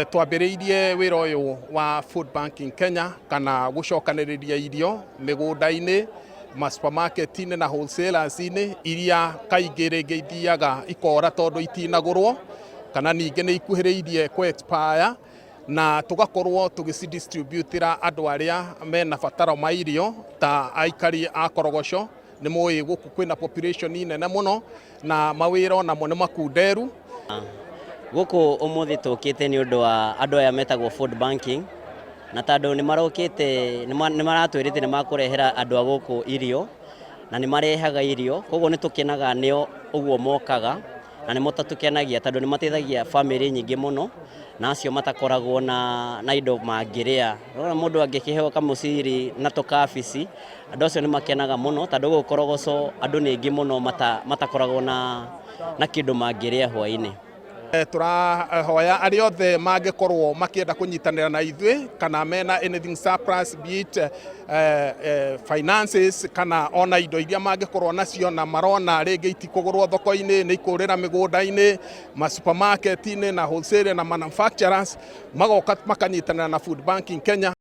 Twambĩrĩirie wĩra ũyũ wa Food Banking Kenya kana gũcokanĩrĩria irio mĩgũnda-inĩ, supermarket-inĩ na wholesalers-inĩ iria kaingĩ rĩngĩ ithiaga ikora tondũ itinagũrwo kana ningĩ nĩ ikuhĩrĩirie ku expire, na tũgakorwo tũgĩcidistributĩra andũ arĩa mena bataro ma irio ta aikari a Korogoco. Nĩ mũĩ gũkũ kwĩna population nene mũno na mawĩra onamo nĩ makunderu. Gũkũ ũmũthĩ tũkĩte nĩ ũndũ wa andũ aya metagwo food banking, na tondũ nĩ marokĩte nĩ maratwĩrĩte nĩ makũrehera andũ a gũkũ irio na nĩ marehaga irio, koguo nĩ tũkenaga nĩo ũguo mokaga na nĩ mũtatũkenagia tondũ nĩ mateithagia family nyingĩ mũno na acio matakoragwo na indo mangĩrĩa. Rĩrĩa mũndũ angĩkĩheo kamũciri na tũkabici, andũ acio nĩ makenaga mũno tondũ gũkũ Korogoco andũ nĩ aingĩ mũno matakoragwo na kĩndũ mangĩrĩa hwaĩ-inĩ. Tũrahoya arĩa othe mangĩkorwo makĩenda kũnyitanĩra na ithuĩ kana mena anything surplus, be it finances kana ona indo iria mangĩkorwo nacio na marona rĩngĩ itikũgũrwo thoko-inĩ, nĩ ikũrĩra mĩgũnda-inĩ, supermarket-inĩ na wholesale na manufacturers, magoka makanyitanĩra na Food Banking Kenya